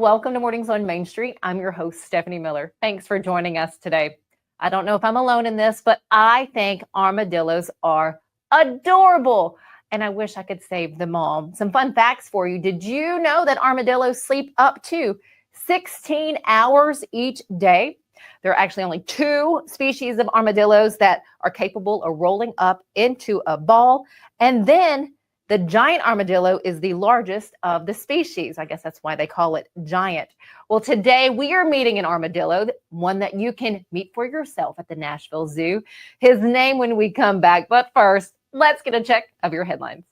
welcome to Mornings on Main Street. I'm your host, Stephanie Miller. Thanks for joining us today. I don't know if I'm alone in this, but I think armadillos are adorable, and I wish I could save them all. Some fun facts for you. Did you know that armadillos sleep up to 16 hours each day? There are actually only 2 species of armadillos that are capable of rolling up into a ball, and then the giant armadillo is the largest of the species. I guess that's why they call it giant. Well, today we are meeting an armadillo, one that you can meet for yourself at the Nashville Zoo. His name when we come back. But first, let's get a check of your headlines.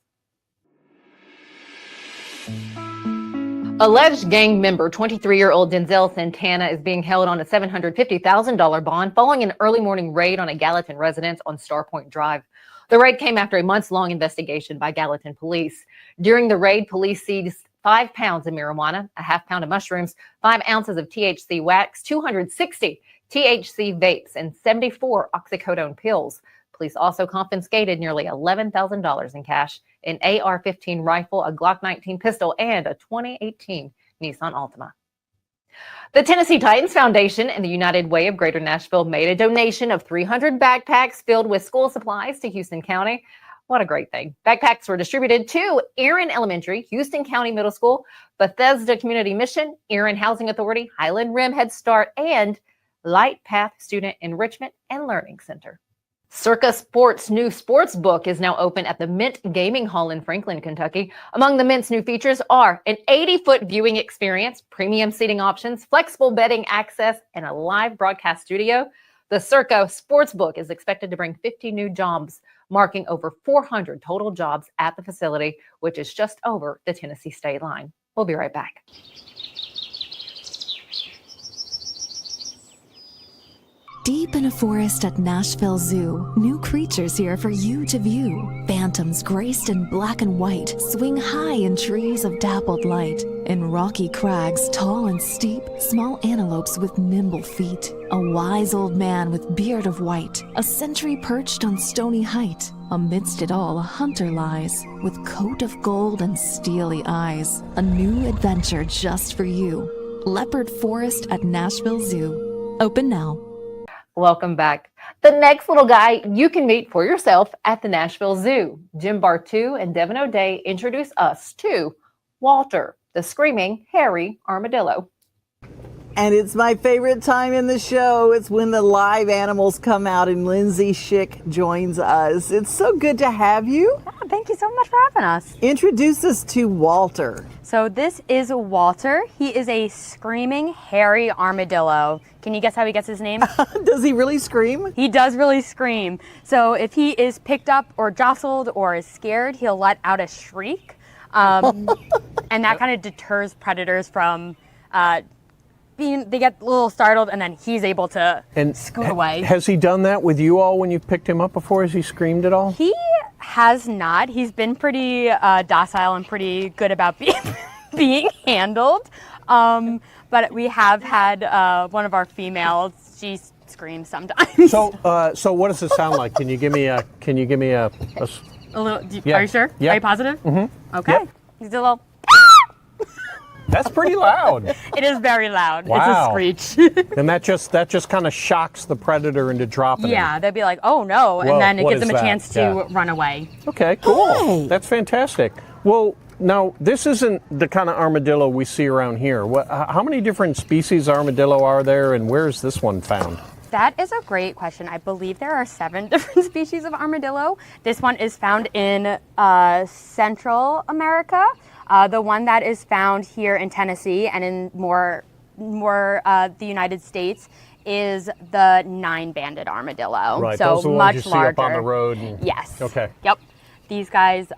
Alleged gang member 23-year-old Denzel Santana is being held on a $750,000 bond following an early morning raid on a Gallatin residence on Starpoint Drive. The raid came after a months-long investigation by Gallatin police. During the raid, police seized 5 pounds of marijuana, a half pound of mushrooms, 5 ounces of THC wax, 260 THC vapes, and 74 oxycodone pills. Police also confiscated nearly $11,000 in cash, an AR-15 rifle, a Glock 19 pistol, and a 2018 Nissan Altima. The Tennessee Titans Foundation and the United Way of Greater Nashville made a donation of 300 backpacks filled with school supplies to Houston County. What a great thing. Backpacks were distributed to Erin Elementary, Houston County Middle School, Bethesda Community Mission, Erin Housing Authority, Highland Rim Head Start, and Light Path Student Enrichment and Learning Center. Circa Sports' new sports book is now open at the Mint Gaming Hall in Franklin, Kentucky. Among the Mint's new features are an 80-foot viewing experience, premium seating options, flexible betting access, and a live broadcast studio. The Circa Sports book is expected to bring 50 new jobs, marking over 400 total jobs at the facility, which is just over the Tennessee state line. We'll be right back. Deep in a forest at Nashville Zoo, new creatures here for you to view. Phantoms graced in black and white swing high in trees of dappled light. In rocky crags, tall and steep, small antelopes with nimble feet. A wise old man with beard of white, a sentry perched on stony height. Amidst it all, a hunter lies, with coat of gold and steely eyes. A new adventure just for you. Leopard Forest at Nashville Zoo. Open now. Welcome back. The next little guy you can meet for yourself at the Nashville Zoo. Jim Bartoo and Devon O'Day introduce us to Walter, the screaming, hairy armadillo. And it's my favorite time in the show. It's when the live animals come out and Lindsay Schick joins us. It's so good to have you. Oh, thank you so much for having us. Introduce us to Walter. So this is Walter. He is a screaming, hairy armadillo. Can you guess how he gets his name? Does he really scream? He does really scream. So if he is picked up or jostled or is scared, he'll let out a shriek. And that kind of deters predators from they get a little startled, and then he's able to scoot away. Has he done that with you all when you've picked him up before? Has he screamed at all? He has not. He's been pretty docile and pretty good about being handled. But we have had one of our females. She screams sometimes. So what does it sound like? Can you give me a little? Yeah. Are you sure? Yeah. Are you positive? Mm-hmm. Okay. Yep. He's a little. That's pretty loud. It is very loud. Wow. It's a screech. And that just kind of shocks the predator into dropping Yeah, him. they'd be like, oh no, Whoa, and then it what gives is them a that? chance to run away. Okay, cool. Hey. That's fantastic. Well, now this isn't the kind of armadillo we see around here. How many different species of armadillo are there, and where is this one found? That is a great question. I believe there are 7 different species of armadillo. This one is found in Central America. The one that is found here in Tennessee and in more the United States is the 9-banded armadillo. Right, so those are the much ones you larger. see up on the road. Yes. Okay. Yep. These guys,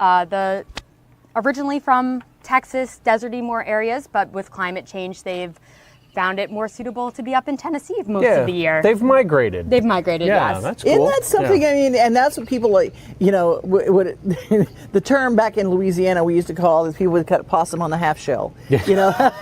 originally from Texas, deserty more areas, but with climate change, they've found it more suitable to be up in Tennessee most of the year. They've migrated. They've migrated, Yeah, yes. that's cool. Isn't that something? Yeah. I mean, and that's what people like. You know, the term back in Louisiana we used to call is people would cut possum on the half shell. Yeah. You know.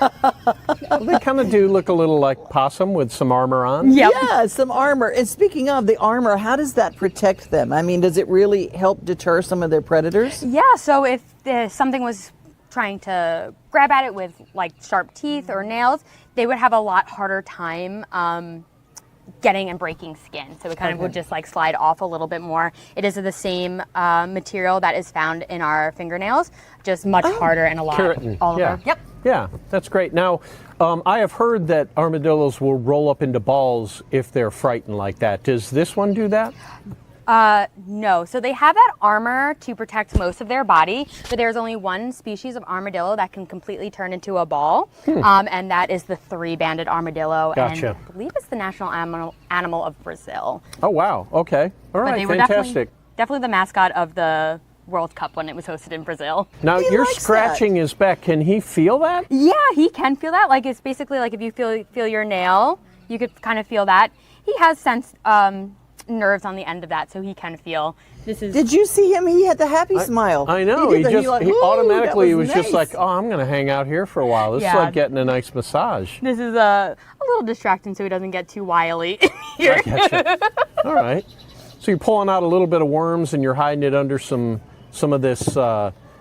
Well, they kind of do look a little like possum with some armor on. Yep. Yeah, some armor. And speaking of the armor, how does that protect them? I mean, does it really help deter some of their predators? Yeah, so if something was trying to grab at it with like sharp teeth or nails, they would have a lot harder time getting and breaking skin. So it kind of would just like slide off a little bit more. It is the same material that is found in our fingernails, just much harder and a lot Keratin. all Yeah. over. Yep. Yeah, that's great. Now, I have heard that armadillos will roll up into balls if they're frightened like that. Does this one do that? No. So they have that armor to protect most of their body, but there's only one species of armadillo that can completely turn into a ball, and that is the three-banded armadillo. Gotcha. And I believe it's the national animal of Brazil. Oh, wow. Okay. All But right, they were fantastic. definitely the mascot of the World Cup when it was hosted in Brazil. Now, He you're likes scratching his back. Can he feel that? Yeah, he can feel that. Like, it's basically like if you feel your nail, you could kind of feel that. He has nerves on the end of that, so he can feel. This is. Did you see him? He had the happy smile. I know. He He did that. just Like, he "Ooh, automatically that was just like, nice." oh, I'm going to hang out here for a while. This is Yeah. like getting a nice massage. This is a little distracting, so he doesn't get too wily here. I getcha. All right. So you're pulling out a little bit of worms and you're hiding it under some of this.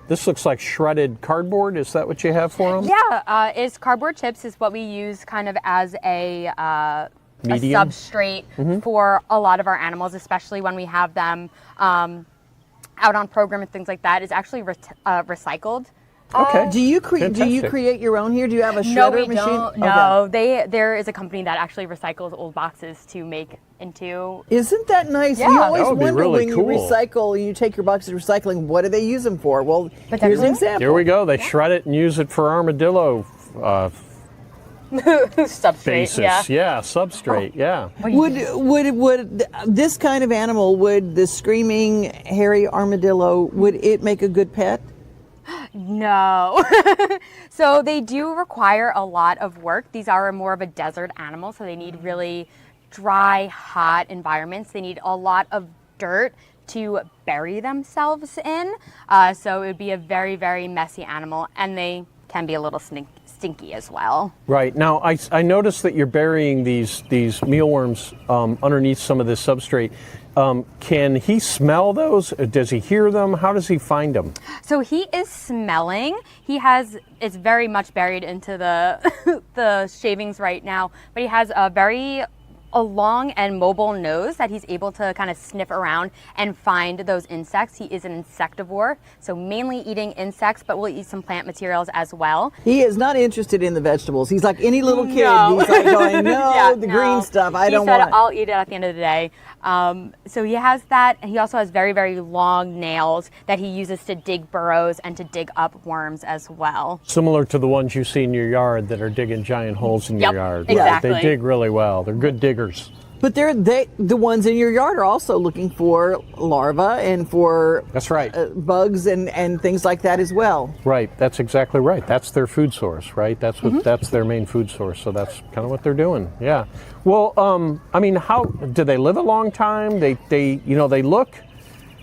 This looks like shredded cardboard. Is that what you have for them? Yeah, it's cardboard chips is what we use kind of as a Medium? substrate for a lot of our animals, especially when we have them out on program and things like that. It's actually recycled. Okay. Do you Fantastic. create your own here? Do you have a shredder No, we machine? don't. No, there is a company that actually recycles old boxes to make into. Isn't that nice? Yeah. We always That would be wonder really when cool. you recycle and you take your boxes of recycling, what do they use them for? Well, here's an Potentially. example. Here we go. They shred it and use it for armadillo Substrate. basis. Yeah. Substrate. Yeah. Would this kind of animal, would the screaming hairy armadillo, would it make a good pet? No. So they do require a lot of work. These are more of a desert animal, so they need really dry, hot environments. They need a lot of dirt to bury themselves in. So it would be a very, very messy animal, and they can be a little stinky as well. Right. Now, I noticed that you're burying these mealworms underneath some of this substrate. Can he smell those? Does he hear them? How does he find them? So he is smelling. It's very much buried into the the shavings right now, but he has a long and mobile nose that he's able to kind of sniff around and find those insects. He is an insectivore, so mainly eating insects, but will eat some plant materials as well. He is not interested in the vegetables. He's like any little kid. No. He's like going, no, Yeah, the no. green stuff, I He don't said, want it. I'll eat it at the end of the day. So he has that, and he also has very, very long nails that he uses to dig burrows and to dig up worms as well. Similar to the ones you see in your yard that are digging giant holes in your Yep, yard. exactly. They dig really well. They're good diggers. But the ones in your yard are also looking for larvae and for That's right. bugs and things like that as well. Right. That's exactly right. That's their food source, right? That's what that's their main food source. So that's kind of what they're doing. Yeah. Well, I mean, how do they live a long time?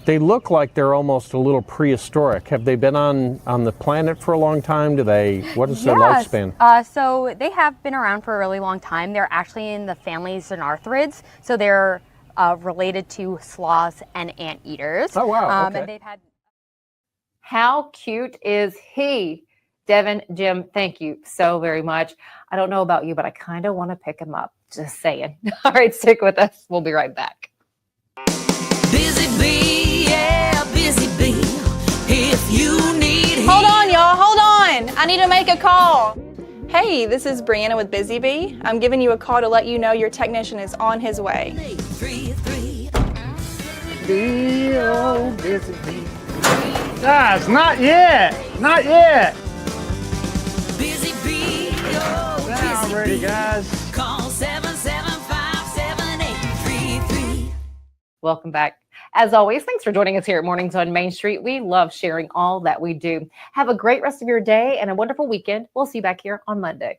They look like they're almost a little prehistoric. Have they been on the planet for a long time? What is their Yes. lifespan? So they have been around for a really long time. They're actually in the family Xenarthrids, so they're related to sloths and anteaters. Oh, wow, okay. And they've had. How cute is he? Devon, Jim, thank you so very much. I don't know about you, but I kind of want to pick him up. Just saying. All right, stick with us. We'll be right back. Busy bee, yeah, busy bee. If you need Hold on, y'all. Hold on. I need to make a call. Hey, this is Brianna with Busy Bee. I'm giving you a call to let you know your technician is on his way. 333. Guys, not yet. Not yet. Busy bee, oh, I'm busy ready, bee. guys. Call 775-7833. Welcome back. As always, thanks for joining us here at Mornings on Main Street. We love sharing all that we do. Have a great rest of your day and a wonderful weekend. We'll see you back here on Monday.